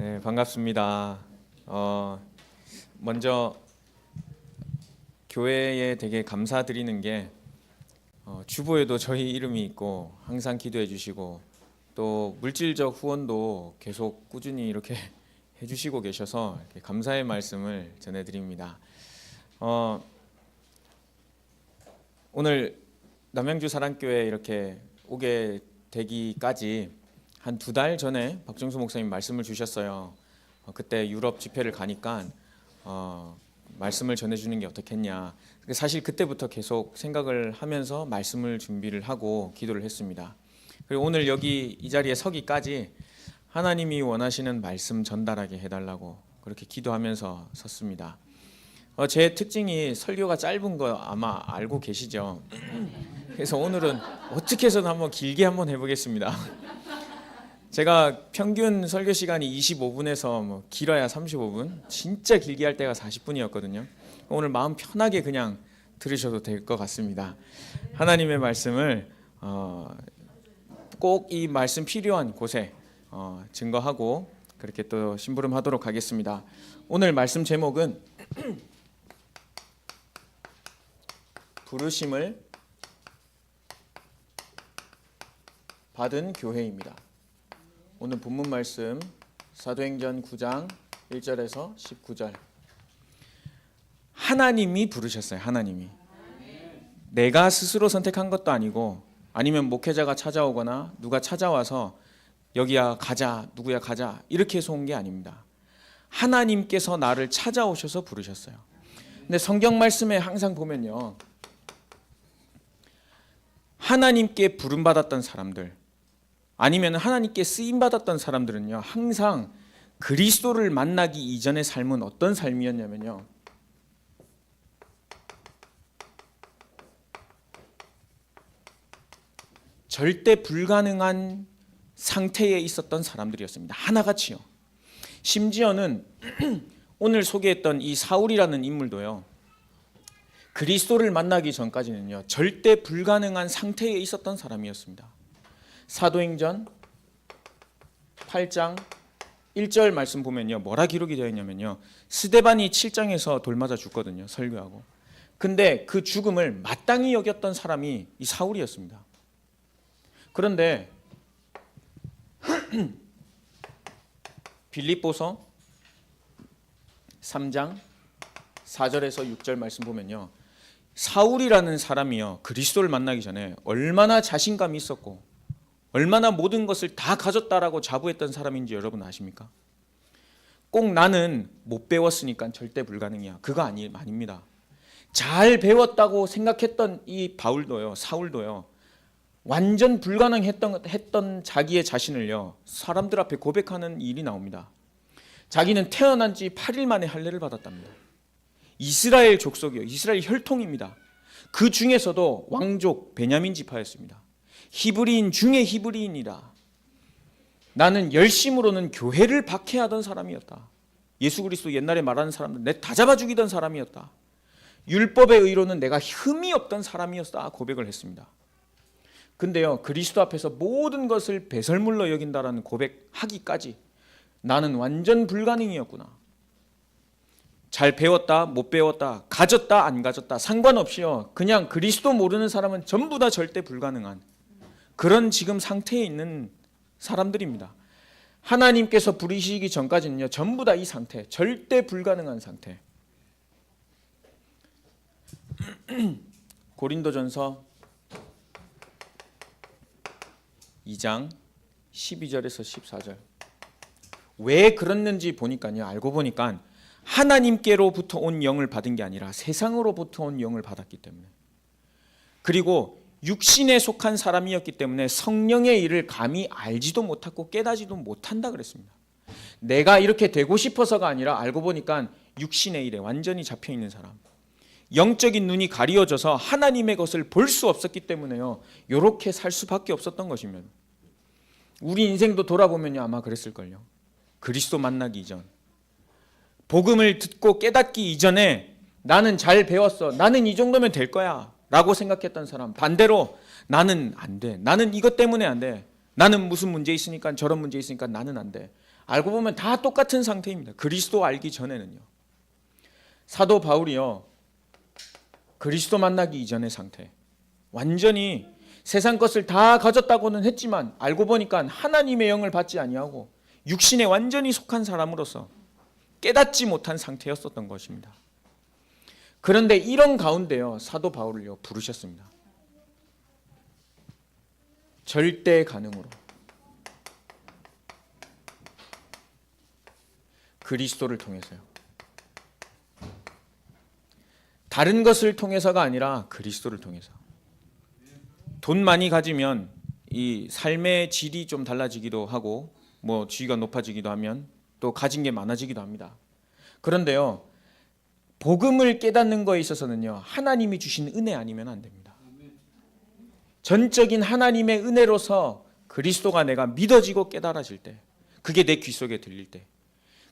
네, 반갑습니다. 먼저 교회에 되게 감사드리는 게 주보에도 저희 이름이 있고 항상 기도해 주시고 또 물질적 후원도 계속 꾸준히 이렇게 해주시고 계셔서 이렇게 감사의 말씀을 전해드립니다. 오늘 남양주 사랑교회 이렇게 오게 되기까지 한 2달 전에 박정수 목사님 말씀을 주셨어요. 그때 유럽 집회를 가니까 말씀을 전해주는 게 어떻겠냐. 사실 그때부터 계속 생각을 하면서 말씀을 준비를 하고 기도를 했습니다. 그리고 오늘 여기 이 자리에 서기까지 하나님이 원하시는 말씀 전달하게 해달라고 그렇게 기도하면서 섰습니다. 제 특징이 설교가 짧은 거 아마 알고 계시죠? 그래서 오늘은 어떻게 해서든 한번 길게 한번 해보겠습니다. 제가 평균 설교 시간이 25분에서 길어야 35분, 진짜 길게 할 때가 40분이었거든요. 오늘 마음 편하게 그냥 들으셔도 될 것 같습니다. 하나님의 말씀을 꼭 이 말씀 필요한 곳에 증거하고 그렇게 또 심부름하도록 하겠습니다. 오늘 말씀 제목은 부르심을 받은 교회입니다. 오늘 본문 말씀 사도행전 9장 1절에서 19절. 하나님이 부르셨어요. 하나님이. 내가 스스로 선택한 것도 아니고 아니면 목회자가 찾아오거나 누가 찾아와서 여기야 가자, 누구야 가자 이렇게 해서 온 게 아닙니다. 하나님께서 나를 찾아오셔서 부르셨어요. 근데 성경 말씀에 항상 보면요, 하나님께 부름받았던 사람들 아니면 하나님께 쓰임받았던 사람들은요, 항상 그리스도를 만나기 이전의 삶은 어떤 삶이었냐면요, 절대 불가능한 상태에 있었던 사람들이었습니다. 하나같이요. 심지어는 오늘 소개했던 이 사울이라는 인물도요, 그리스도를 만나기 전까지는요 절대 불가능한 상태에 있었던 사람이었습니다. 사도행전 8장 1절 말씀 보면요, 뭐라 기록이 되어 있냐면요, 스데반이 7장에서 돌 맞아 죽거든요, 설교하고. 근데 그 죽음을 마땅히 여겼던 사람이 이 사울이었습니다. 그런데 빌립보서 3장 4절에서 6절 말씀 보면요, 사울이라는 사람이요 그리스도를 만나기 전에 얼마나 자신감이 있었고 얼마나 모든 것을 다 가졌다라고 자부했던 사람인지 여러분 아십니까? 꼭 나는 못 배웠으니까 절대 불가능이야, 그거 아닙니다. 잘 배웠다고 생각했던 이 바울도요, 사울도요, 완전 불가능했던 자기의 자신을요 사람들 앞에 고백하는 일이 나옵니다. 자기는 태어난 지 8일 만에 할례를 받았답니다. 이스라엘 족속이요, 이스라엘 혈통입니다. 그 중에서도 왕족 베냐민 지파였습니다. 히브리인 중에 히브리인이라. 나는 열심으로는 교회를 박해하던 사람이었다. 예수 그리스도 옛날에 말하는 사람들 내 다 잡아 죽이던 사람이었다. 율법의 의로는 내가 흠이 없던 사람이었다 고백을 했습니다. 근데요, 그리스도 앞에서 모든 것을 배설물로 여긴다라는 고백하기까지 나는 완전 불가능이었구나. 잘 배웠다, 못 배웠다, 가졌다, 안 가졌다 상관없이요, 그냥 그리스도 모르는 사람은 전부 다 절대 불가능한 그런 지금 상태에 있는 사람들입니다. 하나님께서 부르시기 전까지는요 전부 다 이 상태, 절대 불가능한 상태. 고린도전서 2장 12절에서 14절. 왜 그랬는지 보니까요, 알고 보니까 하나님께로부터 온 영을 받은 게 아니라 세상으로부터 온 영을 받았기 때문에, 그리고 육신에 속한 사람이었기 때문에 성령의 일을 감히 알지도 못하고 깨닫지도 못한다 그랬습니다. 내가 이렇게 되고 싶어서가 아니라 알고 보니까 육신의 일에 완전히 잡혀있는 사람, 영적인 눈이 가리워져서 하나님의 것을 볼 수 없었기 때문에요 이렇게 살 수밖에 없었던 것이면, 우리 인생도 돌아보면요 아마 그랬을걸요. 그리스도 만나기 이전, 복음을 듣고 깨닫기 이전에 나는 잘 배웠어, 나는 이 정도면 될 거야 라고 생각했던 사람, 반대로 나는 안 돼, 나는 이것 때문에 안 돼, 나는 무슨 문제 있으니까 저런 문제 있으니까 나는 안 돼, 알고 보면 다 똑같은 상태입니다. 그리스도 알기 전에는요. 사도 바울이요, 그리스도 만나기 이전의 상태, 완전히 세상 것을 다 가졌다고는 했지만 알고 보니까 하나님의 영을 받지 아니하고 육신에 완전히 속한 사람으로서 깨닫지 못한 상태였었던 것입니다. 그런데 이런 가운데요, 사도 바울을요 부르셨습니다. 절대 가능으로, 그리스도를 통해서요. 다른 것을 통해서가 아니라 그리스도를 통해서. 돈 많이 가지면 이 삶의 질이 좀 달라지기도 하고 뭐 지위가 높아지기도 하면 또 가진 게 많아지기도 합니다. 그런데요, 복음을 깨닫는 거에 있어서는요, 하나님이 주신 은혜 아니면 안 됩니다. 전적인 하나님의 은혜로서 그리스도가 내가 믿어지고 깨달아질 때, 그게 내 귀 속에 들릴 때,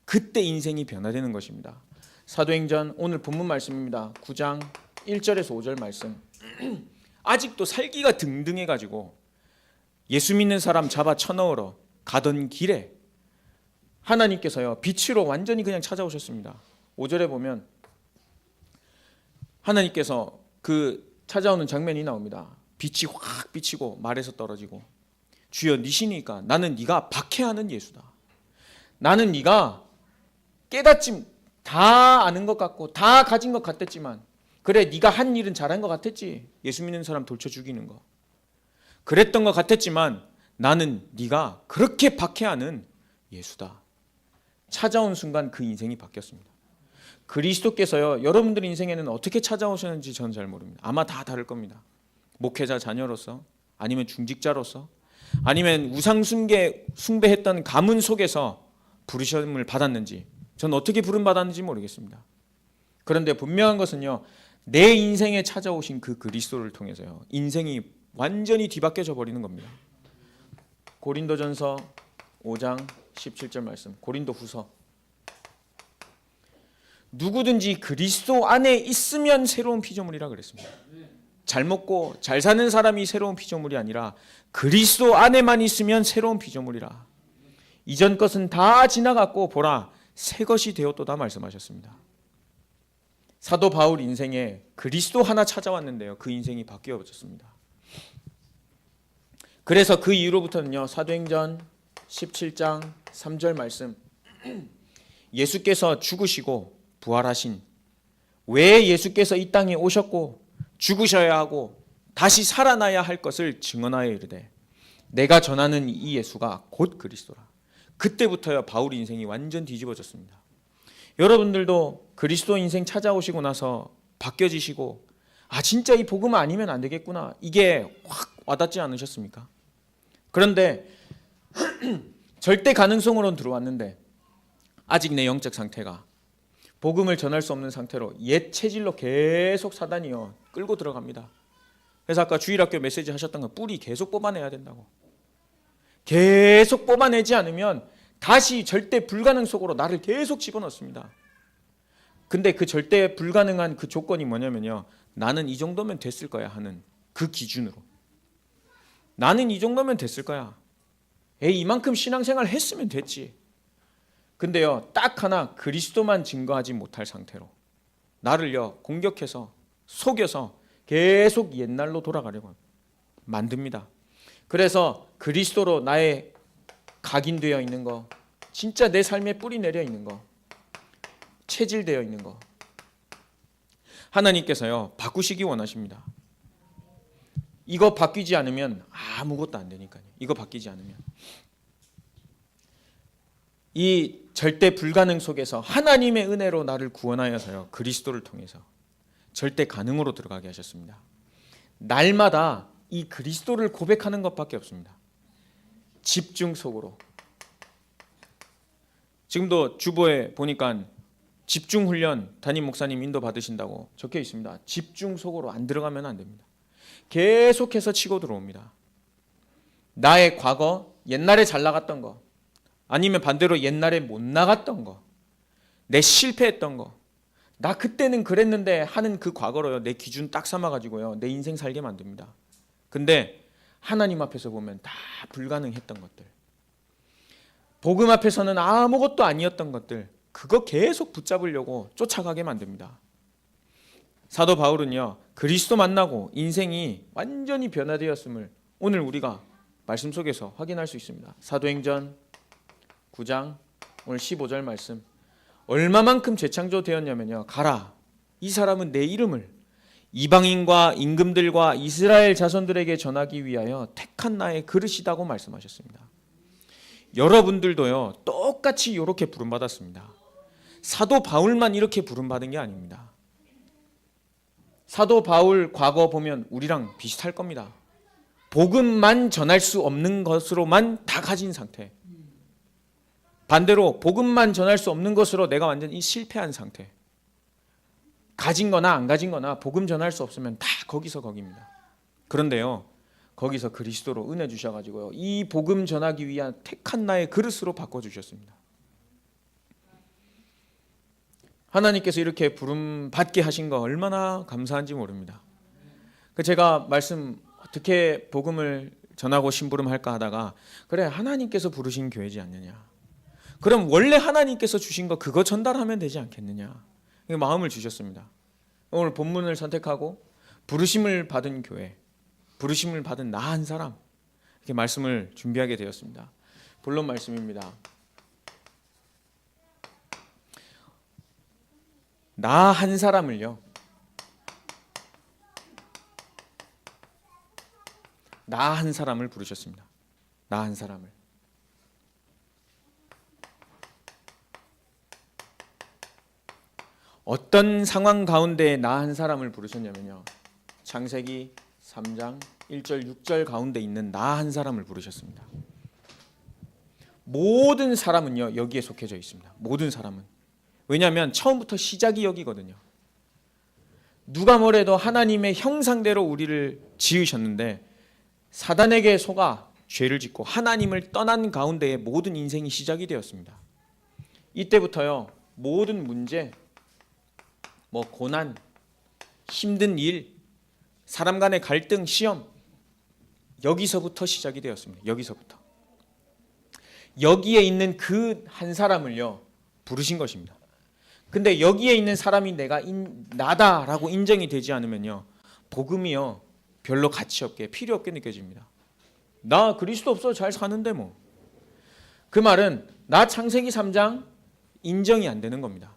그때 인생이 변화되는 것입니다. 사도행전 오늘 본문 말씀입니다. 9장 1절에서 5절 말씀. 아직도 살기가 등등해가지고 예수 믿는 사람 잡아 쳐넣으러 가던 길에 하나님께서요 빛으로 완전히 그냥 찾아오셨습니다. 5절에 보면 하나님께서 그 찾아오는 장면이 나옵니다. 빛이 확 비치고 말에서 떨어지고, 주여 니시니까 나는 네가 박해하는 예수다. 나는 네가 깨닫지, 다 아는 것 같고 다 가진 것 같았지만, 그래 네가 한 일은 잘한 것 같았지. 예수 믿는 사람 돌쳐 죽이는 거 그랬던 것 같았지만 나는 네가 그렇게 박해하는 예수다. 찾아온 순간 그 인생이 바뀌었습니다. 그리스도께서요 여러분들 인생에는 어떻게 찾아오셨는지 저는 잘 모릅니다. 아마 다 다를 겁니다. 목회자 자녀로서, 아니면 중직자로서, 아니면 우상 숭배했던 가문 속에서 부르심을 받았는지, 저는 어떻게 부름 받았는지 모르겠습니다. 그런데 분명한 것은요, 내 인생에 찾아오신 그 그리스도를 통해서요 인생이 완전히 뒤바뀌어져 버리는 겁니다. 고린도전서 5장 17절 말씀, 고린도후서. 누구든지 그리스도 안에 있으면 새로운 피조물이라 그랬습니다. 잘 먹고 잘 사는 사람이 새로운 피조물이 아니라 그리스도 안에만 있으면 새로운 피조물이라. 이전 것은 다 지나갔고 보라 새 것이 되었도다 말씀하셨습니다. 사도 바울 인생에 그리스도 하나 찾아왔는데요, 그 인생이 바뀌어졌습니다. 그래서 그 이후로부터는요, 사도행전 17장 3절 말씀, 예수께서 죽으시고 부활하신, 왜 예수께서 이 땅에 오셨고 죽으셔야 하고 다시 살아나야 할 것을 증언하여 이르되 내가 전하는 이 예수가 곧 그리스도라. 그때부터요 바울 인생이 완전 뒤집어졌습니다. 여러분들도 그리스도 인생 찾아오시고 나서 바뀌어지시고, 아 진짜 이 복음 아니면 안 되겠구나, 이게 확 와닿지 않으셨습니까? 그런데 절대 가능성으로는 들어왔는데 아직 내 영적 상태가 복음을 전할 수 없는 상태로 옛 체질로 계속 사단이요 끌고 들어갑니다. 그래서 아까 주일학교 메시지 하셨던 거, 뿌리 계속 뽑아내야 된다고. 계속 뽑아내지 않으면 다시 절대 불가능 속으로 나를 계속 집어넣습니다. 근데 그 절대 불가능한 그 조건이 뭐냐면요, 나는 이 정도면 됐을 거야 하는 그 기준으로. 나는 이 정도면 됐을 거야. 에이 이만큼 신앙생활 했으면 됐지. 근데요 딱 하나, 그리스도만 증거하지 못할 상태로 나를요 공격해서 속여서 계속 옛날로 돌아가려고 만듭니다. 그래서 그리스도로 나의 각인되어 있는 거, 진짜 내 삶에 뿌리 내려 있는 거, 체질되어 있는 거, 하나님께서요 바꾸시기 원하십니다. 이거 바뀌지 않으면 아무것도 안 되니까요. 이거 바뀌지 않으면 이 절대 불가능 속에서 하나님의 은혜로 나를 구원하여서요 그리스도를 통해서 절대 가능으로 들어가게 하셨습니다. 날마다 이 그리스도를 고백하는 것밖에 없습니다. 집중 속으로. 지금도 주보에 보니까 집중 훈련 담임 목사님 인도 받으신다고 적혀 있습니다. 집중 속으로 안 들어가면 안 됩니다. 계속해서 치고 들어옵니다. 나의 과거, 옛날에 잘 나갔던 거, 아니면 반대로 옛날에 못 나갔던 거, 내 실패했던 거, 나 그때는 그랬는데 하는 그 과거로요 내 기준 딱 삼아가지고요 내 인생 살게 만듭니다. 근데 하나님 앞에서 보면 다 불가능했던 것들, 복음 앞에서는 아무것도 아니었던 것들, 그거 계속 붙잡으려고 쫓아가게 만듭니다. 사도 바울은요, 그리스도 만나고 인생이 완전히 변화되었음을 오늘 우리가 말씀 속에서 확인할 수 있습니다. 사도행전 9장 오늘 15절 말씀, 얼마만큼 재창조되었냐면요, 가라, 이 사람은 내 이름을 이방인과 임금들과 이스라엘 자손들에게 전하기 위하여 택한 나의 그릇이라고 말씀하셨습니다. 여러분들도요, 똑같이 이렇게 부름받았습니다. 사도 바울만 이렇게 부름받은 게 아닙니다. 사도 바울 과거 보면 우리랑 비슷할 겁니다. 복음만 전할 수 없는 것으로만 다 가진 상태. 반대로 복음만 전할 수 없는 것으로 내가 완전히 실패한 상태. 가진 거나 안 가진 거나 복음 전할 수 없으면 다 거기서 거기입니다. 그런데요, 거기서 그리스도로 은혜 주셔가지고요, 이 복음 전하기 위한 택한 나의 그릇으로 바꿔주셨습니다. 하나님께서 이렇게 부름 받게 하신 거 얼마나 감사한지 모릅니다. 제가 말씀 어떻게 복음을 전하고 심부름할까 하다가, 그래, 하나님께서 부르신 교회지 않느냐, 그럼 원래 하나님께서 주신 거 그거 전달하면 되지 않겠느냐, 마음을 주셨습니다. 오늘 본문을 선택하고 부르심을 받은 교회, 부르심을 받은 나 한 사람, 이렇게 말씀을 준비하게 되었습니다. 본론 말씀입니다. 나 한 사람을요, 나 한 사람을 부르셨습니다. 나 한 사람을. 어떤 상황 가운데 나 한 사람을 부르셨냐면요, 창세기 3장 1절 6절 가운데 있는 나 한 사람을 부르셨습니다. 모든 사람은요, 여기에 속해져 있습니다. 모든 사람은. 왜냐하면 처음부터 시작이 여기거든요. 누가 뭐래도 하나님의 형상대로 우리를 지으셨는데 사단에게 속아 죄를 짓고 하나님을 떠난 가운데에 모든 인생이 시작이 되었습니다. 이때부터요, 모든 문제, 고난, 힘든 일, 사람 간의 갈등, 시험, 여기서부터 시작이 되었습니다. 여기서부터. 여기에 있는 그 한 사람을요, 부르신 것입니다. 근데 여기에 있는 사람이 나다라고 인정이 되지 않으면요, 복음이요, 별로 가치 없게, 필요 없게 느껴집니다. 나 그리스도 없어 잘 사는데 뭐. 그 말은 나 창세기 3장 인정이 안 되는 겁니다.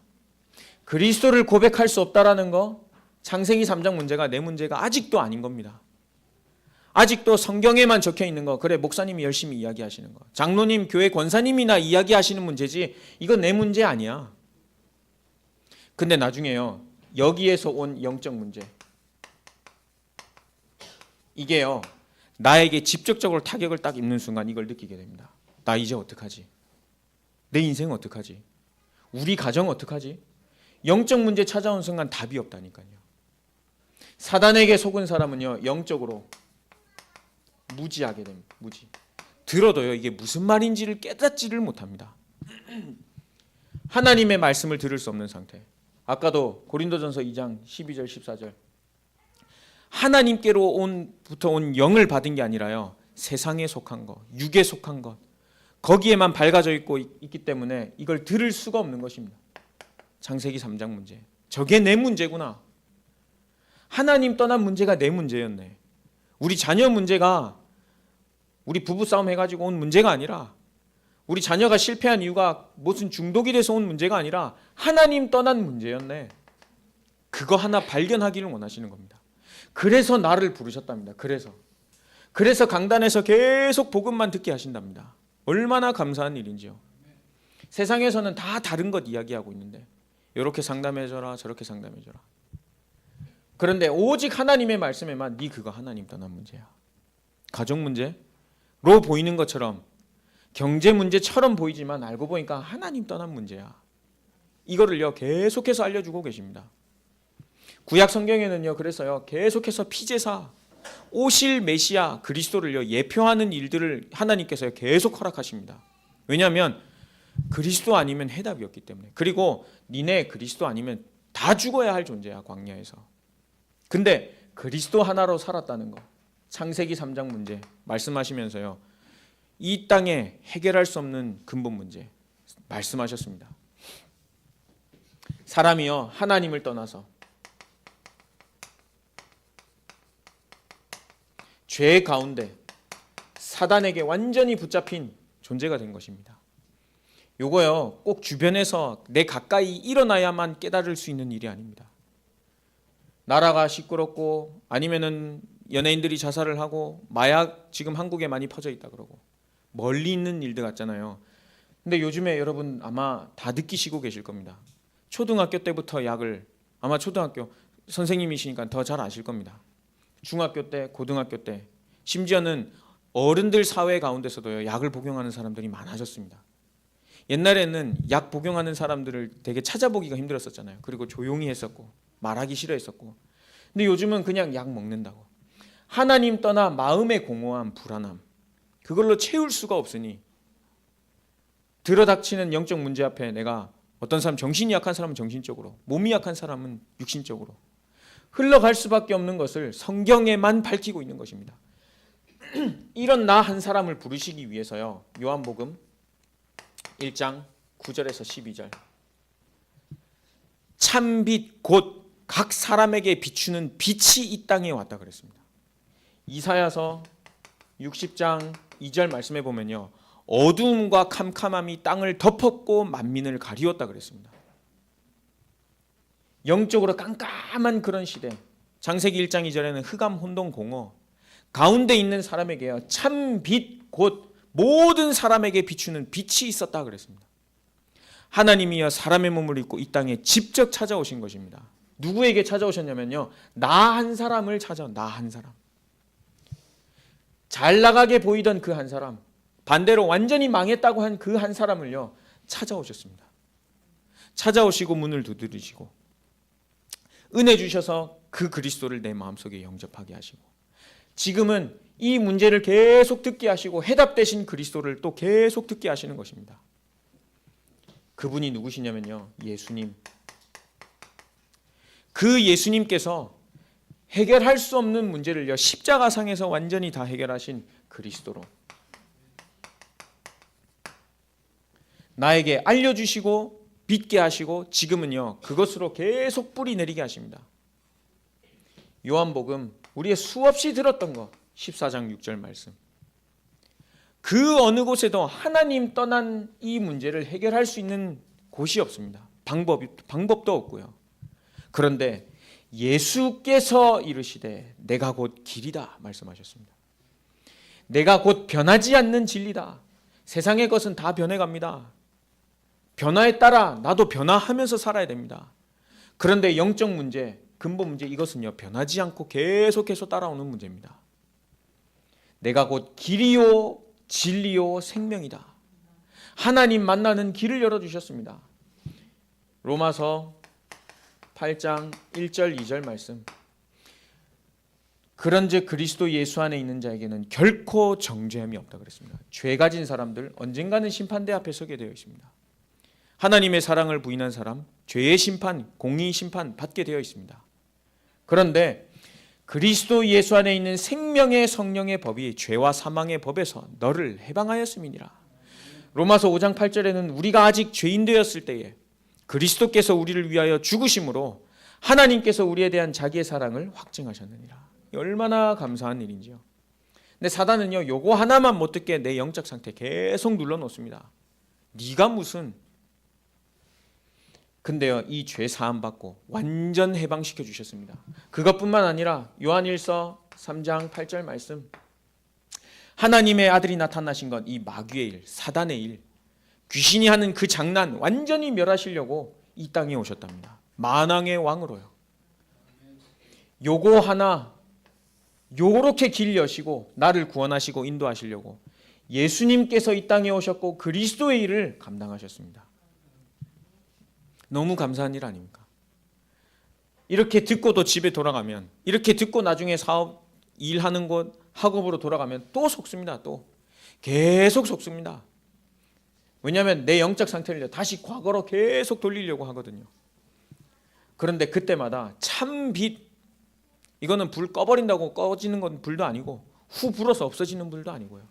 그리스도를 고백할 수 없다라는 거, 창세기 3장 문제가 내 문제가 아직도 아닌 겁니다. 아직도 성경에만 적혀 있는 거, 그래 목사님이 열심히 이야기하시는 거, 장로님, 교회 권사님이나 이야기하시는 문제지 이건 내 문제 아니야. 근데 나중에요, 여기에서 온 영적 문제, 이게요, 나에게 직접적으로 타격을 딱 입는 순간 이걸 느끼게 됩니다. 나 이제 어떡하지? 내 인생 어떡하지? 우리 가정 어떡하지? 영적 문제 찾아온 순간 답이 없다니까요. 사단에게 속은 사람은요, 영적으로 무지하게 됩니다. 무지. 들어도요, 이게 무슨 말인지를 깨닫지를 못합니다. 하나님의 말씀을 들을 수 없는 상태. 아까도 고린도전서 2장 12절 14절, 하나님께로부터 온 영을 받은 게 아니라요, 세상에 속한 것, 육에 속한 것, 거기에만 밝아져 있기 때문에 이걸 들을 수가 없는 것입니다. 창세기 3장 문제, 저게 내 문제구나. 하나님 떠난 문제가 내 문제였네. 우리 자녀 문제가 우리 부부싸움 해가지고 온 문제가 아니라, 우리 자녀가 실패한 이유가 무슨 중독이 돼서 온 문제가 아니라 하나님 떠난 문제였네. 그거 하나 발견하기를 원하시는 겁니다. 그래서 나를 부르셨답니다. 그래서 강단에서 계속 복음만 듣게 하신답니다. 얼마나 감사한 일인지요. 세상에서는 다 다른 것 이야기하고 있는데, 이렇게 상담해줘라, 저렇게 상담해줘라. 그런데 오직 하나님의 말씀에만 네 그거 하나님 떠난 문제야. 가정 문제로 보이는 것처럼, 경제 문제처럼 보이지만 알고 보니까 하나님 떠난 문제야. 이거를요, 계속해서 알려주고 계십니다. 구약 성경에는요, 그래서요, 계속해서 피제사, 오실 메시아 그리스도를요, 예표하는 일들을 하나님께서 계속 허락하십니다. 왜냐하면 그리스도 아니면 해답이 없기 때문에. 그리고 니네 그리스도 아니면 다 죽어야 할 존재야, 광야에서. 근데 그리스도 하나로 살았다는 거, 창세기 3장 문제 말씀하시면서요, 이 땅에 해결할 수 없는 근본 문제 말씀하셨습니다. 사람이요 하나님을 떠나서 죄 가운데 사단에게 완전히 붙잡힌 존재가 된 것입니다. 요거요 꼭 주변에서 내 가까이 일어나야만 깨달을 수 있는 일이 아닙니다. 나라가 시끄럽고 아니면은 연예인들이 자살을 하고 마약 지금 한국에 많이 퍼져 있다 그러고 멀리 있는 일들 같잖아요. 근데 요즘에 여러분 아마 다 느끼시고 계실 겁니다. 초등학교 때부터 약을 아마 초등학교 선생님이시니까 더 잘 아실 겁니다. 중학교 때, 고등학교 때 심지어는 어른들 사회 가운데서도요 약을 복용하는 사람들이 많아졌습니다. 옛날에는 약 복용하는 사람들을 되게 찾아보기가 힘들었었잖아요. 그리고 조용히 했었고 말하기 싫어했었고. 근데 요즘은 그냥 약 먹는다고. 하나님 떠나 마음의 공허함, 불안함 그걸로 채울 수가 없으니 들어닥치는 영적 문제 앞에 내가 어떤 사람 정신이 약한 사람은 정신적으로 몸이 약한 사람은 육신적으로 흘러갈 수밖에 없는 것을 성경에만 밝히고 있는 것입니다. 이런 나 한 사람을 부르시기 위해서요 요한복음 1장 9절에서 12절 참빛 곧 각 사람에게 비추는 빛이 이 땅에 왔다 그랬습니다. 이사야서 60장 2절 말씀해 보면요 어두움과 캄캄함이 땅을 덮었고 만민을 가리웠다 그랬습니다. 영적으로 깜깜한 그런 시대 창세기 1장 2절에는 흑암 혼돈 공허 가운데 있는 사람에게요 참빛 곧 모든 사람에게 비추는 빛이 있었다 그랬습니다. 하나님이여 사람의 몸을 입고 이 땅에 직접 찾아오신 것입니다. 누구에게 찾아오셨냐면요 나 한 사람을 찾아온 나 한 사람 잘 나가게 보이던 그 한 사람 반대로 완전히 망했다고 한 그 한 사람을요 찾아오셨습니다. 찾아오시고 문을 두드리시고 은혜 주셔서 그 그리스도를 내 마음속에 영접하게 하시고 지금은 이 문제를 계속 듣게 하시고 해답 되신 그리스도를 또 계속 듣게 하시는 것입니다. 그분이 누구시냐면요 예수님. 그 예수님께서 해결할 수 없는 문제를요 십자가상에서 완전히 다 해결하신 그리스도로 나에게 알려주시고 믿게 하시고 지금은요 그것으로 계속 뿌리 내리게 하십니다. 요한복음 우리의 수없이 들었던 거 14장 6절 말씀 그 어느 곳에도 하나님 떠난 이 문제를 해결할 수 있는 곳이 없습니다. 방법도 없고요. 그런데 예수께서 이르시되 내가 곧 길이다 말씀하셨습니다. 내가 곧 변하지 않는 진리다. 세상의 것은 다 변해갑니다. 변화에 따라 나도 변화하면서 살아야 됩니다. 그런데 영적 문제, 근본 문제 이것은요 변하지 않고 계속해서 따라오는 문제입니다. 내가 곧 길이요 진리요 생명이다. 하나님 만나는 길을 열어주셨습니다. 로마서 8장 1절 2절 말씀 그런즉 그리스도 예수 안에 있는 자에게는 결코 정죄함이 없다 그랬습니다. 죄 가진 사람들 언젠가는 심판대 앞에 서게 되어 있습니다. 하나님의 사랑을 부인한 사람 죄의 심판, 공의 심판 받게 되어 있습니다. 그런데 그리스도 예수 안에 있는 생명의 성령의 법이 죄와 사망의 법에서 너를 해방하였음이니라. 로마서 5장 8절에는 우리가 아직 죄인 되었을 때에 그리스도께서 우리를 위하여 죽으심으로 하나님께서 우리에 대한 자기의 사랑을 확증하셨느니라. 얼마나 감사한 일인지요. 근데 사단은요 요거 하나만 못 듣게 내 영적 상태 계속 눌러놓습니다. 네가 무슨 근데요 이 죄 사함 받고 완전 해방시켜 주셨습니다. 그것뿐만 아니라 요한일서 3장 8절 말씀 하나님의 아들이 나타나신 것 이 마귀의 일 사단의 일 귀신이 하는 그 장난 완전히 멸하시려고 이 땅에 오셨답니다. 만왕의 왕으로요. 요거 하나 요렇게 길 여시고 나를 구원하시고 인도하시려고 예수님께서 이 땅에 오셨고 그리스도의 일을 감당하셨습니다. 너무 감사한 일 아닙니까? 이렇게 듣고도 집에 돌아가면 이렇게 듣고 나중에 사업 일하는 곳 학업으로 돌아가면 또 속습니다. 또 계속 속습니다. 왜냐하면 내 영적 상태를 다시 과거로 계속 돌리려고 하거든요. 그런데 그때마다 참 빛 이거는 불 꺼버린다고 꺼지는 건 불도 아니고 후 불어서 없어지는 불도 아니고요.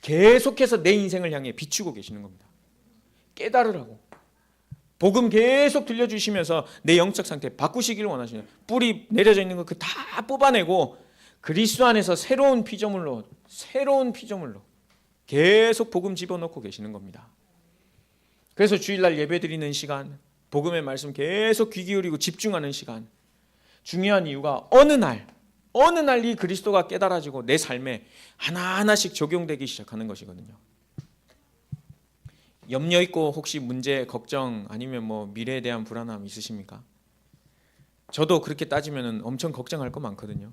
계속해서 내 인생을 향해 비추고 계시는 겁니다. 깨달으라고. 복음 계속 들려주시면서 내 영적 상태 바꾸시기를 원하시는, 뿌리 내려져 있는 거 그 다 뽑아내고 그리스도 안에서 새로운 피조물로 계속 복음 집어넣고 계시는 겁니다. 그래서 주일날 예배 드리는 시간, 복음의 말씀 계속 귀 기울이고 집중하는 시간, 중요한 이유가 어느 날 이 그리스도가 깨달아지고 내 삶에 하나하나씩 적용되기 시작하는 것이거든요. 염려 있고 혹시 문제, 걱정 아니면 뭐 미래에 대한 불안함 있으십니까? 저도 그렇게 따지면 엄청 걱정할 거 많거든요.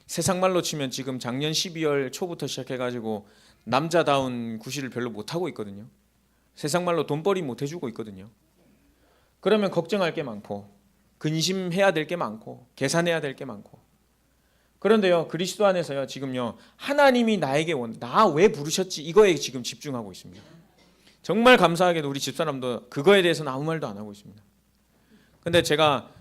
세상 말로 치면 지금 작년 12월 초부터 시작해가지고 남자다운 구실을 별로 못하고 있거든요. 세상 말로 돈벌이 못 해주고 있거든요. 그러면 걱정할 게 많고 근심해야 될 게 많고 계산해야 될 게 많고, 그런데요, 그리스도 안에서요, 지금요, 하나님이 나에게 나 왜 부르셨지, 이거에 지금 집중하고 있습니다. 정말 감사하게도 우리 집사람도 그거에 대해서는 아무 말도 안 하고 있습니다. 근데 제가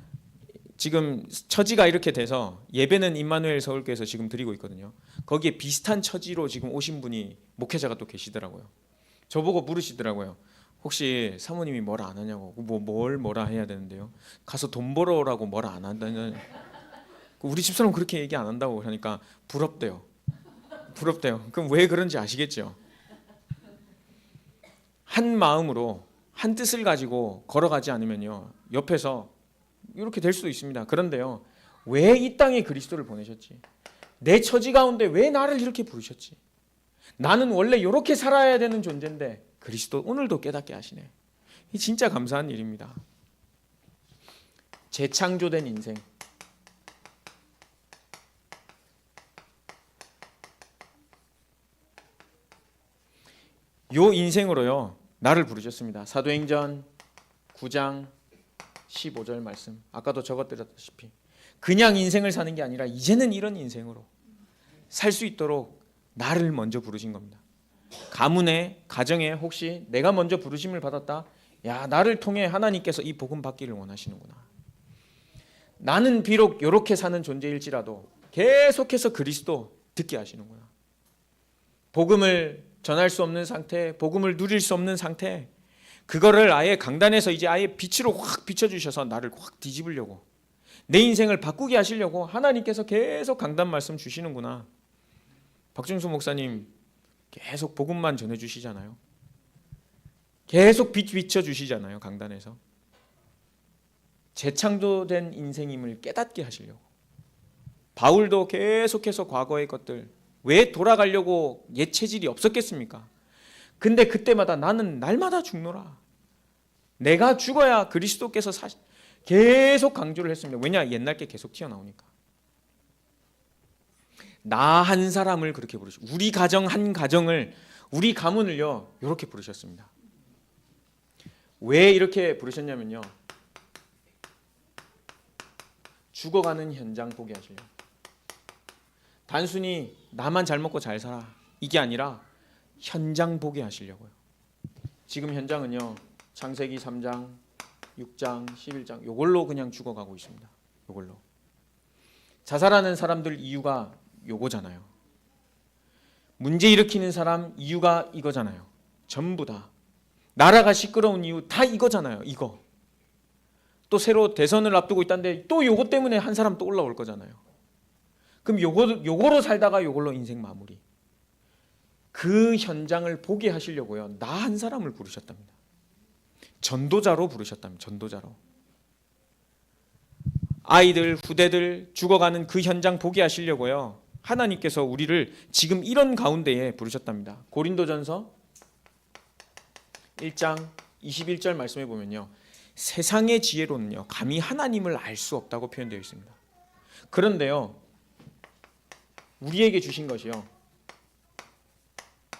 지금 처지가 이렇게 돼서 예배는 임마누엘 서울교회에서 지금 드리고 있거든요. 거기에 비슷한 처지로 지금 오신 분이, 목회자가 또 계시더라고요. 저보고 물으시더라고요. 혹시 사모님이 뭐라 안 하냐고. 뭐라 해야 되는데요. 가서 돈 벌어오라고 뭐라 안 한다냐. 우리 집사람 그렇게 얘기 안 한다고 하니까 부럽대요. 그럼 왜 그런지 아시겠죠? 한 마음으로 한 뜻을 가지고 걸어가지 않으면요, 옆에서 이렇게 될 수도 있습니다. 그런데요, 왜 이 땅에 그리스도를 보내셨지? 내 처지 가운데 왜 나를 이렇게 부르셨지? 나는 원래 이렇게 살아야 되는 존재인데 그리스도 오늘도 깨닫게 하시네. 이 진짜 감사한 일입니다. 재창조된 인생. 요 인생으로요 나를 부르셨습니다. 사도행전 9장 15절 말씀, 아까도 적어드렸다시피 그냥 인생을 사는 게 아니라 이제는 이런 인생으로 살 수 있도록 나를 먼저 부르신 겁니다. 가문에, 가정에 혹시 내가 먼저 부르심을 받았다, 야, 나를 통해 하나님께서 이 복음 받기를 원하시는구나. 나는 비록 이렇게 사는 존재일지라도 계속해서 그리스도 듣게 하시는구나. 복음을 전할 수 없는 상태, 복음을 누릴 수 없는 상태, 그거를 아예 강단에서 이제 아예 빛으로 확 비춰주셔서 나를 확 뒤집으려고, 내 인생을 바꾸게 하시려고 하나님께서 계속 강단 말씀 주시는구나. 박준수 목사님 계속 복음만 전해주시잖아요. 계속 빛 비춰주시잖아요. 강단에서. 재창조된 인생임을 깨닫게 하시려고. 바울도 계속해서 과거의 것들, 왜 돌아가려고 옛 체질이 없었겠습니까? 근데 그때마다 나는 날마다 죽노라. 내가 죽어야 그리스도께서 계속 강조를 했습니다. 왜냐? 옛날 게 계속 튀어나오니까. 나 한 사람을 그렇게 부르시고, 우리 가정 한 가정을, 우리 가문을요 이렇게 부르셨습니다. 왜 이렇게 부르셨냐면요, 죽어가는 현장 보게 하시려고. 단순히 나만 잘 먹고 잘 살아 이게 아니라 현장 보게 하시려고요. 지금 현장은요, 창세기 3장, 6장, 11장 요걸로 그냥 죽어가고 있습니다. 요걸로. 자살하는 사람들 이유가 요거잖아요. 문제 일으키는 사람 이유가 이거잖아요. 전부 다. 나라가 시끄러운 이유 다 이거잖아요. 이거. 또 새로 대선을 앞두고 있다는데 또 요거 때문에 한 사람 또 올라올 거잖아요. 그럼 요거로 살다가 요걸로 인생 마무리. 그 현장을 보게 하시려고요, 나 한 사람을 부르셨답니다. 전도자로 부르셨답니다. 전도자로. 아이들, 후대들 죽어가는 그 현장 보게 하시려고요, 하나님께서 우리를 지금 이런 가운데에 부르셨답니다. 고린도전서 1장 21절 말씀해 보면요, 세상의 지혜로는요 감히 하나님을 알 수 없다고 표현되어 있습니다. 그런데요, 우리에게 주신 것이요,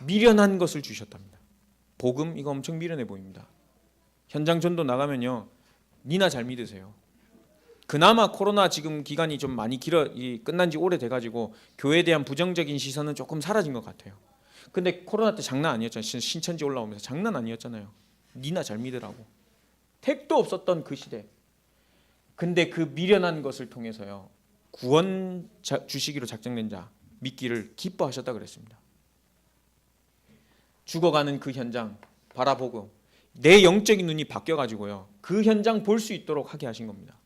미련한 것을 주셨답니다. 복음 이거 엄청 미련해 보입니다. 현장 전도 나가면요, 니나 잘 믿으세요. 그나마 코로나 지금 기간이 좀 많이 끝난 지 오래 돼가지고 교회에 대한 부정적인 시선은 조금 사라진 것 같아요. 근데 코로나 때 장난 아니었잖아요. 신천지 올라오면서 장난 아니었잖아요. 니나 잘 믿으라고. 택도 없었던 그 시대. 근데 그 미련한 것을 통해서요, 구원 주시기로 작정된 자 믿기를 기뻐하셨다 그랬습니다. 죽어가는 그 현장 바라보고 내 영적인 눈이 바뀌어가지고요, 그 현장 볼 수 있도록 하게 하신 겁니다.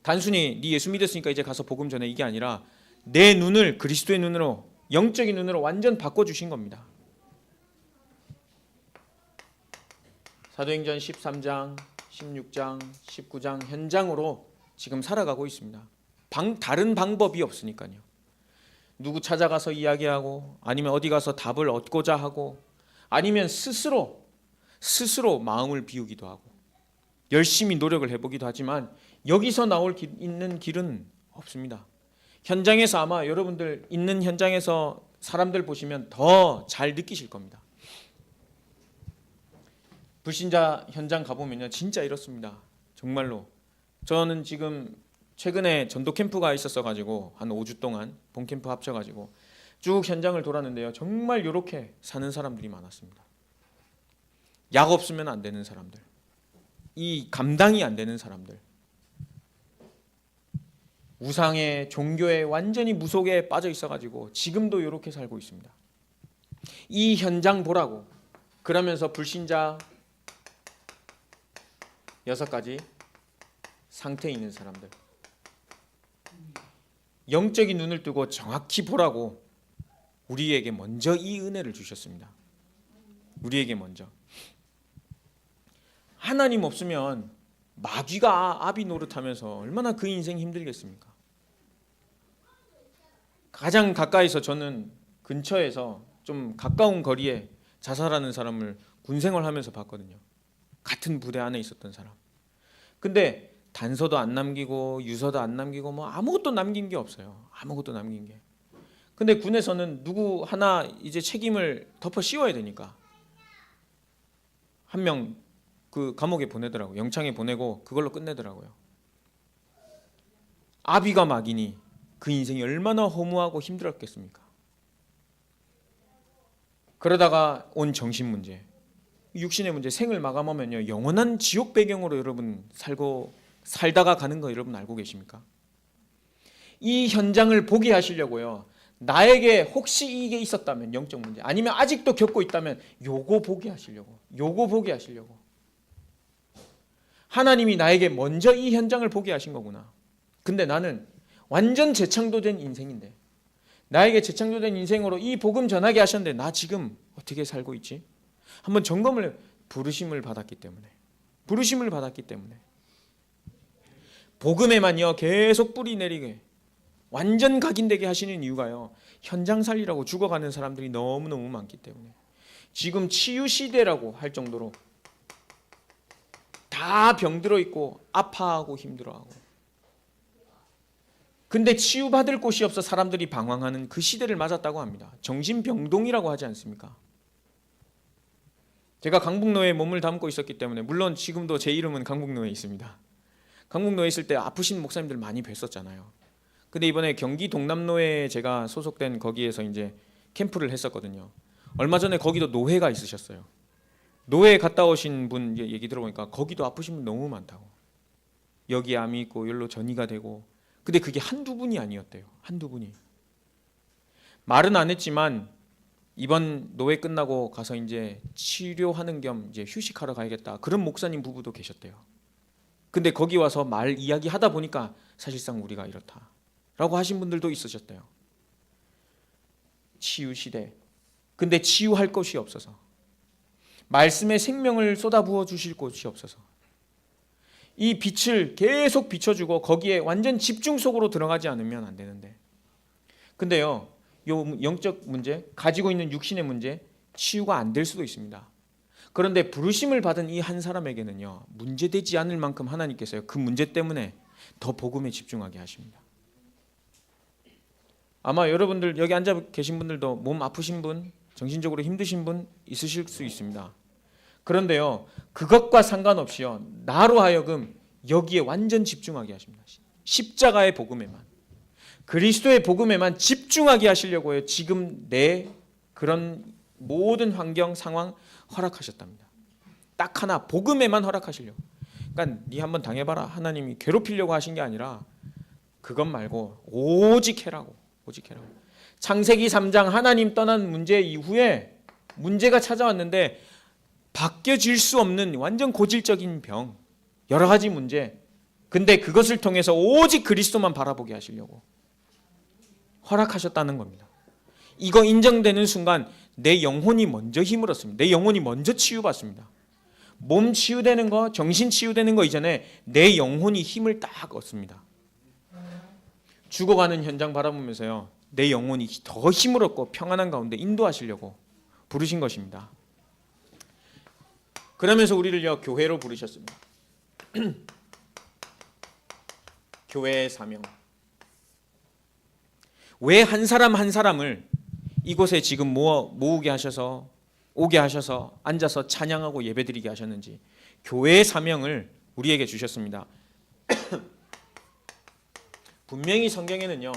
단순히 네 예수 믿었으니까 이제 가서 복음 전해, 이게 아니라 내 눈을 그리스도의 눈으로, 영적인 눈으로 완전 바꿔주신 겁니다. 사도행전 13장, 16장, 19장 현장으로 지금 살아가고 있습니다. 다른 방법이 없으니까요. 누구 찾아가서 이야기하고, 아니면 어디 가서 답을 얻고자 하고, 아니면 스스로 마음을 비우기도 하고 열심히 노력을 해보기도 하지만 여기서 있는 길은 없습니다. 현장에서, 아마 여러분들 있는 현장에서 사람들 보시면 더 잘 느끼실 겁니다. 불신자 현장 가보면요, 진짜 이렇습니다. 정말로. 저는 지금 최근에 전도 캠프가 있었어가지고 한 5주 동안 본캠프 합쳐가지고 쭉 현장을 돌았는데요, 정말 이렇게 사는 사람들이 많았습니다. 약 없으면 안 되는 사람들, 이 감당이 안 되는 사람들, 우상의 종교에 완전히 무속에 빠져 있어가지고 지금도 이렇게 살고 있습니다. 이 현장 보라고. 그러면서 불신자 6가지 상태에 있는 사람들, 영적인 눈을 뜨고 정확히 보라고 우리에게 먼저 이 은혜를 주셨습니다. 우리에게 먼저. 하나님 없으면 마귀가 아비 노릇하면서 얼마나 그 인생 힘들겠습니까? 가장 가까이서, 저는 근처에서 좀 가까운 거리에 자살하는 사람을 군생활하면서 봤거든요. 같은 부대 안에 있었던 사람. 근데 단서도 안 남기고 유서도 안 남기고 뭐 아무것도 남긴 게 없어요. 아무것도 남긴 게. 근데 군에서는 누구 하나 이제 책임을 덮어 씌워야 되니까 한 명 그 감옥에 보내더라고요. 영창에 보내고 그걸로 끝내더라고요. 아비가 막이니 그 인생이 얼마나 허무하고 힘들었겠습니까? 그러다가 온 정신 문제, 육신의 문제, 생을 마감하면요, 영원한 지옥 배경으로 여러분 살다가 가는 거 여러분 알고 계십니까? 이 현장을 보게 하시려고요, 나에게 혹시 이게 있었다면, 영적 문제, 아니면 아직도 겪고 있다면 요거 보게 하시려고, 하나님이 나에게 먼저 이 현장을 보게 하신 거구나. 근데 나는 완전 재창조된 인생인데, 나에게 재창조된 인생으로 이 복음 전하게 하셨는데 나 지금 어떻게 살고 있지? 한번 점검을, 부르심을 받았기 때문에 복음에만요 계속 뿌리 내리게 완전 각인되게 하시는 이유가요, 현장 살리라고 죽어가는 사람들이 너무너무 많기 때문에. 지금 치유 시대라고 할 정도로 다 병들어 있고 아파하고 힘들어하고, 근데 치유받을 곳이 없어 사람들이 방황하는 그 시대를 맞았다고 합니다. 정신병동이라고 하지 않습니까? 제가 강북노예에 몸을 담고 있었기 때문에, 물론 지금도 제 이름은 강북노예에 있습니다. 강북노예에 있을 때 아프신 목사님들 많이 뵀었잖아요. 근데 이번에 경기 동남노예에 제가 소속된 거기에서 이제 캠프를 했었거든요. 얼마 전에 거기도 노회가 있으셨어요. 노회 갔다 오신 분 얘기 들어보니까 거기도 아프신 분 너무 많다고. 여기 암이 있고 여기로 전이가 되고. 근데 그게 한두 분이 아니었대요. 한두 분이. 말은 안 했지만 이번 노회 끝나고 가서 이제 치료하는 겸 이제 휴식하러 가야겠다, 그런 목사님 부부도 계셨대요. 근데 거기 와서 이야기 하다 보니까 사실상 우리가 이렇다라고 하신 분들도 있으셨대요. 치유 시대. 근데 치유할 것이 없어서, 말씀의 생명을 쏟아부어 주실 곳이 없어서, 이 빛을 계속 비춰주고 거기에 완전 집중 속으로 들어가지 않으면 안 되는데, 근데요, 요 영적 문제, 가지고 있는 육신의 문제 치유가 안 될 수도 있습니다. 그런데 부르심을 받은 이 한 사람에게는요, 문제되지 않을 만큼 하나님께서요, 그 문제 때문에 더 복음에 집중하게 하십니다. 아마 여러분들 여기 앉아 계신 분들도 몸 아프신 분, 정신적으로 힘드신 분 있으실 수 있습니다. 그런데요, 그것과 상관없이요, 나로 하여금 여기에 완전 집중하게 하십니다. 십자가의 복음에만, 그리스도의 복음에만 집중하게 하시려고요, 지금 내 그런 모든 환경 상황 허락하셨답니다. 딱 하나, 복음에만 허락하시려고. 그러니까 네 한번 당해봐라, 하나님이 괴롭히려고 하신 게 아니라 그것 말고 오직 해라고. 창세기 3장 하나님 떠난 문제 이후에 문제가 찾아왔는데 바뀌어질 수 없는 완전 고질적인 병, 여러 가지 문제. 근데 그것을 통해서 오직 그리스도만 바라보게 하시려고 허락하셨다는 겁니다. 이거 인정되는 순간 내 영혼이 먼저 힘을 얻습니다. 내 영혼이 먼저 치유받습니다. 몸 치유되는 거, 정신 치유되는 거 이전에 내 영혼이 힘을 딱 얻습니다. 죽어가는 현장 바라보면서요, 내 영혼이 더 힘을 얻고 평안한 가운데 인도하시려고 부르신 것입니다. 그러면서 우리를요, 교회로 부르셨습니다. 교회의 사명. 왜 한 사람 한 사람을 이곳에 지금 모으게 하셔서, 오게 하셔서 앉아서 찬양하고 예배드리게 하셨는지, 교회의 사명을 우리에게 주셨습니다. 분명히 성경에는요,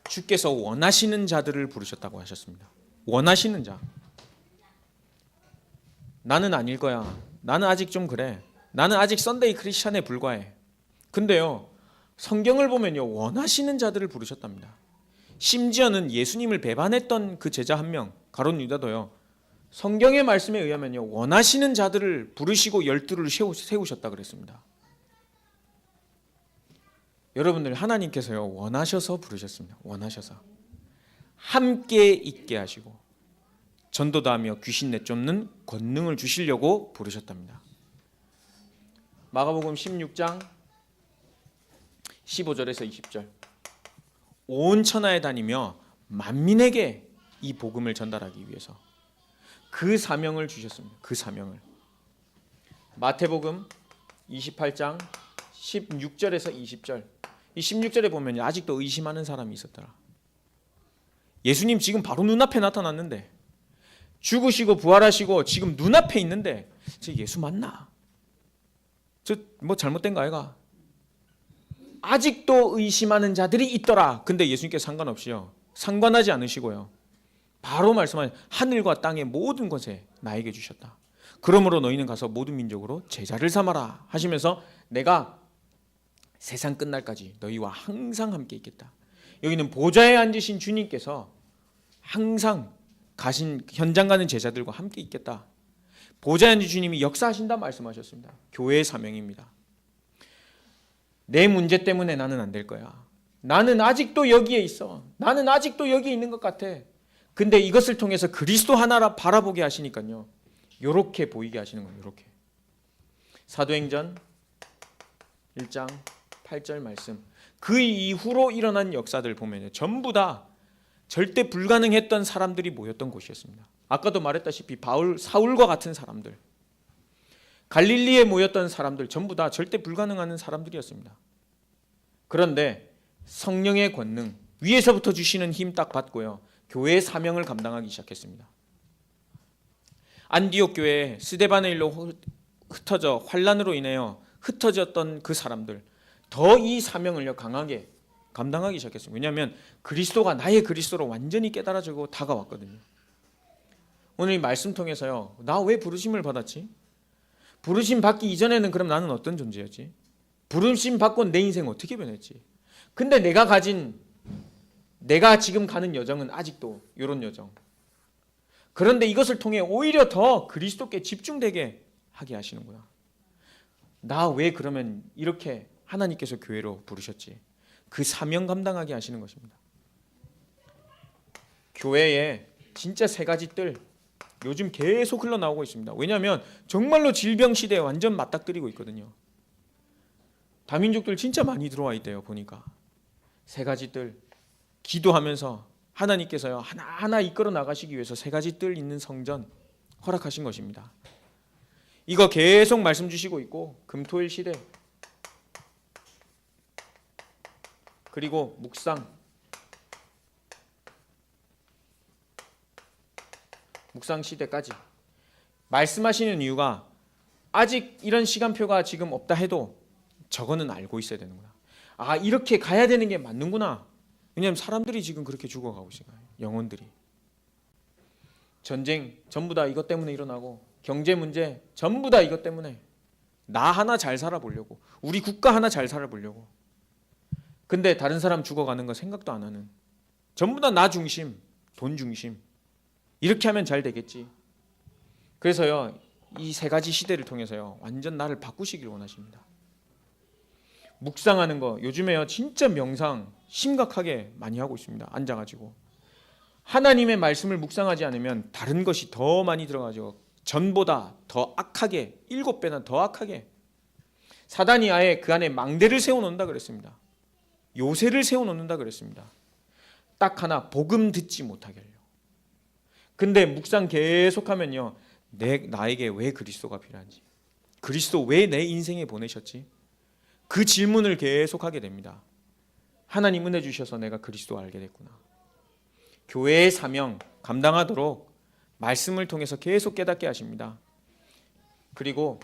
주께서 원하시는 자들을 부르셨다고 하셨습니다. 원하시는 자. 나는 아닐 거야. 나는 아직 좀 그래. 나는 아직 썬데이 크리스찬에 불과해. 근데요, 성경을 보면요, 원하시는 자들을 부르셨답니다. 심지어는 예수님을 배반했던 그 제자 한 명, 가룟 유다도요, 성경의 말씀에 의하면요, 원하시는 자들을 부르시고 12를 세우셨다 그랬습니다. 여러분들, 하나님께서요, 원하셔서 부르셨습니다. 원하셔서 함께 있게 하시고 전도도 하며 귀신 내쫓는 권능을 주시려고 부르셨답니다. 마가복음 16장 15절에서 20절. 온 천하에 다니며 만민에게 이 복음을 전달하기 위해서 그 사명을 주셨습니다. 그 사명을. 마태복음 28장 16절에서 20절. 이 16절에 보면 아직도 의심하는 사람이 있었더라. 예수님 지금 바로 눈앞에 나타났는데, 죽으시고 부활하시고 지금 눈앞에 있는데, 저 예수 맞나? 저 뭐 잘못된 거 아이가? 아직도 의심하는 자들이 있더라. 근데 예수님께서 상관없이요, 상관하지 않으시고요, 바로 말씀하신 하늘과 땅의 모든 것에 나에게 주셨다. 그러므로 너희는 가서 모든 민족으로 제자를 삼아라 하시면서 내가 세상 끝날까지 너희와 항상 함께 있겠다. 여기는 보좌에 앉으신 주님께서 항상 가신 현장 가는 제자들과 함께 있겠다. 보좌에 앉으신 주님이 역사하신다 말씀하셨습니다. 교회의 사명입니다. 내 문제 때문에 나는 안 될 거야. 나는 아직도 여기에 있어. 나는 아직도 여기 있는 것 같아. 근데 이것을 통해서 그리스도 하나라 바라보게 하시니까요, 요렇게 보이게 하시는 거예요. 요렇게. 사도행전 1장 8절 말씀. 그 이후로 일어난 역사들 보면요, 전부 다 절대 불가능했던 사람들이 모였던 곳이었습니다. 아까도 말했다시피 사울과 같은 사람들, 갈릴리에 모였던 사람들 전부 다 절대 불가능한 사람들이었습니다. 그런데 성령의 권능, 위에서부터 주시는 힘 딱 받고요, 교회의 사명을 감당하기 시작했습니다. 안디옥 교회에 스데반의 일로 흩어져 환란으로 인하여 흩어졌던 그 사람들, 더 이 사명을요 강하게 감당하기 시작했습니다. 왜냐하면 그리스도가 나의 그리스도로 완전히 깨달아지고 다가왔거든요. 오늘 이 말씀 통해서요, 나 왜 부르심을 받았지? 부르심 받기 이전에는 그럼 나는 어떤 존재였지? 부르심 받고 내 인생 어떻게 변했지? 근데 내가 지금 가는 여정은 아직도 이런 여정. 그런데 이것을 통해 오히려 더 그리스도께 집중되게 하게 하시는구나. 나 왜 그러면 이렇게 하나님께서 교회로 부르셨지? 그 사명 감당하게 하시는 것입니다. 교회에 진짜 세 가지 뜰 요즘 계속 흘러나오고 있습니다. 왜냐하면 정말로 질병 시대에 완전 맞닥뜨리고 있거든요. 다민족들 진짜 많이 들어와 있대요. 보니까 세 가지 뜰, 기도하면서 하나님께서요 하나하나 이끌어 나가시기 위해서 세 가지 뜰 있는 성전 허락하신 것입니다. 이거 계속 말씀 주시고 있고, 금토일 시대, 그리고 묵상 시대까지 말씀하시는 이유가, 아직 이런 시간표가 지금 없다 해도 저거는 알고 있어야 되는구나. 아, 이렇게 가야 되는 게 맞는구나. 왜냐하면 사람들이 지금 그렇게 죽어가고 있어요. 영혼들이. 전쟁 전부 다 이것 때문에 일어나고, 경제 문제 전부 다 이것 때문에, 나 하나 잘 살아보려고, 우리 국가 하나 잘 살아보려고. 근데 다른 사람 죽어가는 거 생각도 안 하는, 전부 다 나 중심, 돈 중심, 이렇게 하면 잘 되겠지. 그래서요, 이 세 가지 시대를 통해서요, 완전 나를 바꾸시길 원하십니다. 묵상하는 거 요즘에요, 진짜 명상 심각하게 많이 하고 있습니다. 앉아가지고 하나님의 말씀을 묵상하지 않으면 다른 것이 더 많이 들어가죠. 전보다 더 악하게, 7배나 더 악하게. 사단이 아예 그 안에 망대를 세워놓는다 그랬습니다. 요새를 세워놓는다 그랬습니다. 딱 하나, 복음 듣지 못하게 하려고. 근데 묵상 계속하면요, 나에게 왜 그리스도가 필요한지, 그리스도 왜 내 인생에 보내셨지, 그 질문을 계속하게 됩니다. 하나님 은혜 주셔서 내가 그리스도 알게 됐구나. 교회의 사명 감당하도록 말씀을 통해서 계속 깨닫게 하십니다. 그리고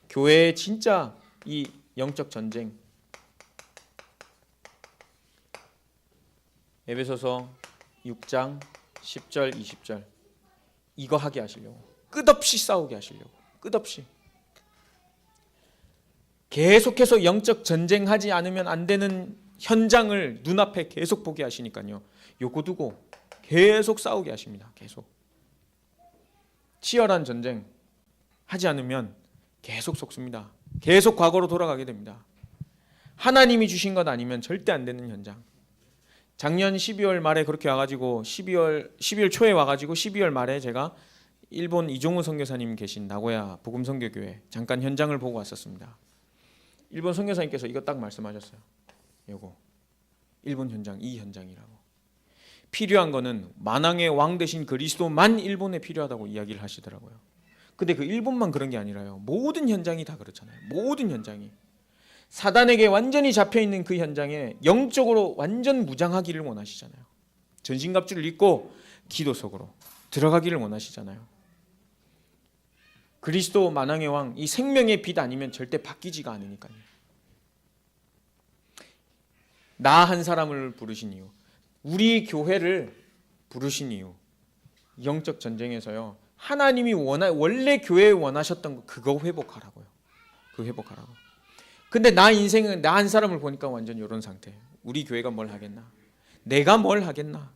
교회의 진짜 이 영적 전쟁, 에베소서 6장 10절 20절 이거 하게 하시려고, 끝없이 싸우게 하시려고, 끝없이 계속해서 영적 전쟁하지 않으면 안 되는 현장을 눈앞에 계속 보게 하시니까요, 요거 두고 계속 싸우게 하십니다. 계속 치열한 전쟁 하지 않으면 계속 속습니다. 계속 과거로 돌아가게 됩니다. 하나님이 주신 것 아니면 절대 안 되는 현장. 작년 12월 말에 그렇게 와가지고 12월 초에 와가지고 12월 말에 제가 일본 이종우 선교사님 계신 나고야 복음선교교회 잠깐 현장을 보고 왔었습니다. 일본 선교사님께서 이거 딱 말씀하셨어요. 요거 일본 현장, 이 현장이라고. 필요한 거는 만왕의 왕 되신 그리스도만 일본에 필요하다고 이야기를 하시더라고요. 근데 그 일본만 그런 게 아니라요, 모든 현장이 다 그렇잖아요. 모든 현장이 사단에게 완전히 잡혀있는 그 현장에 영적으로 완전 무장하기를 원하시잖아요. 전신갑주를 입고 기도 속으로 들어가기를 원하시잖아요. 그리스도 만왕의 왕, 이 생명의 빛 아니면 절대 바뀌지가 않으니까요. 나 한 사람을 부르신 이유, 우리 교회를 부르신 이유, 영적 전쟁에서요, 하나님이 원래 교회에 원하셨던 거 그거 회복하라고요. 그 회복하라고. 근데 나 인생은 나 한 사람을 보니까 완전 이런 상태. 우리 교회가 뭘 하겠나? 내가 뭘 하겠나?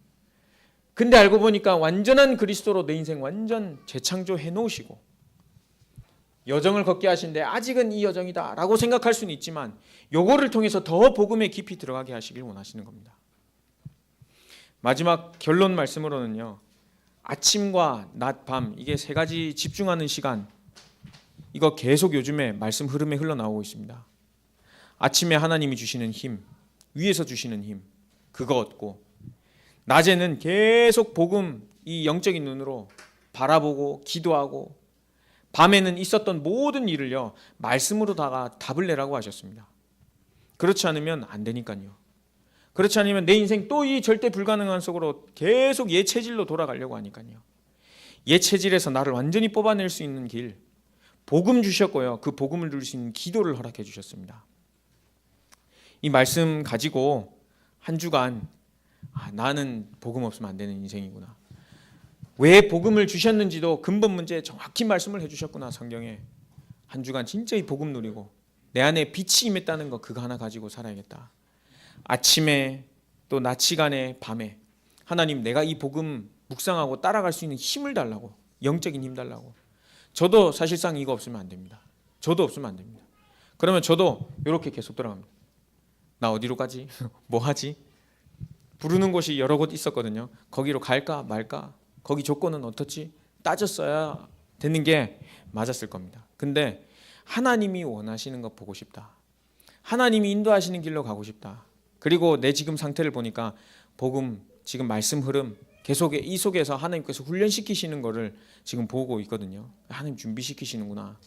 근데 알고 보니까 완전한 그리스도로 내 인생 완전 재창조해 놓으시고 여정을 걷게 하신데 아직은 이 여정이다 라고 생각할 수는 있지만 요거를 통해서 더 복음에 깊이 들어가게 하시길 원하시는 겁니다. 마지막 결론 말씀으로는요, 아침과 낮, 밤 이게 세 가지 집중하는 시간, 이거 계속 요즘에 말씀 흐름에 흘러나오고 있습니다. 아침에 하나님이 주시는 힘, 위에서 주시는 힘, 그거 얻고, 낮에는 계속 복음, 이 영적인 눈으로 바라보고 기도하고, 밤에는 있었던 모든 일을요 말씀으로다가 답을 내라고 하셨습니다. 그렇지 않으면 안 되니까요. 그렇지 않으면 내 인생 또 이 절대 불가능한 속으로 계속 옛 체질로 돌아가려고 하니까요. 옛 체질에서 나를 완전히 뽑아낼 수 있는 길, 복음 주셨고요, 그 복음을 누릴 수 있는 기도를 허락해 주셨습니다. 이 말씀 가지고 한 주간 나는 복음 없으면 안 되는 인생이구나, 왜 복음을 주셨는지도 근본 문제 정확히 말씀을 해주셨구나. 성경에 한 주간 진짜 이 복음 누리고 내 안에 빛이 임했다는 거, 그거 하나 가지고 살아야겠다. 아침에 또 낮 시간에 밤에 하나님, 내가 이 복음 묵상하고 따라갈 수 있는 힘을 달라고, 영적인 힘 달라고. 저도 사실상 이거 없으면 안 됩니다. 저도 없으면 안 됩니다. 그러면 저도 이렇게 계속 돌아갑니다. 나 어디로 가지? 뭐 하지? 부르는 곳이 여러 곳 있었거든요. 거기로 갈까 말까, 거기 조건은 어떻지? 따졌어야 되는 게 맞았을 겁니다. 근데 하나님이 원하시는 거 보고 싶다, 하나님이 인도하시는 길로 가고 싶다, 그리고 내 지금 상태를 보니까 복음, 지금 말씀 흐름 계속 이 속에서 하나님께서 훈련시키시는 거를 지금 보고 있거든요. 하나님 준비시키시는구나,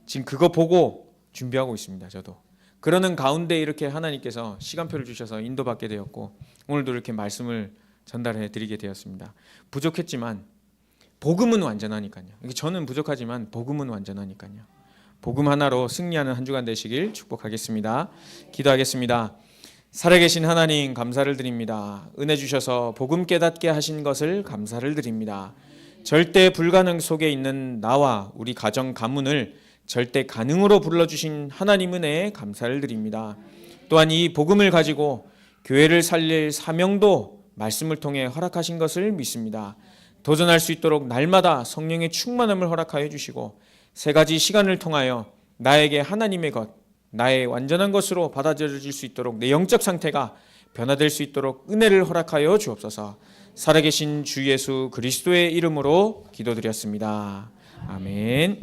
지금 그거 보고 준비하고 있습니다. 저도 그러는 가운데 이렇게 하나님께서 시간표를 주셔서 인도받게 되었고, 오늘도 이렇게 말씀을 전달해 드리게 되었습니다. 부족했지만 복음은 완전하니까요. 저는 부족하지만 복음은 완전하니까요. 복음 하나로 승리하는 한 주간 되시길 축복하겠습니다. 기도하겠습니다. 살아계신 하나님, 감사를 드립니다. 은혜 주셔서 복음 깨닫게 하신 것을 감사를 드립니다. 절대 불가능 속에 있는 나와 우리 가정 가문을 절대 가능으로 불러주신 하나님 은혜에 감사를 드립니다. 또한 이 복음을 가지고 교회를 살릴 사명도 말씀을 통해 허락하신 것을 믿습니다. 도전할 수 있도록 날마다 성령의 충만함을 허락하여 주시고 세 가지 시간을 통하여 나에게 하나님의 것, 나의 완전한 것으로 받아들여질 수 있도록 내 영적 상태가 변화될 수 있도록 은혜를 허락하여 주옵소서. 살아계신 주 예수 그리스도의 이름으로 기도드렸습니다. 아멘.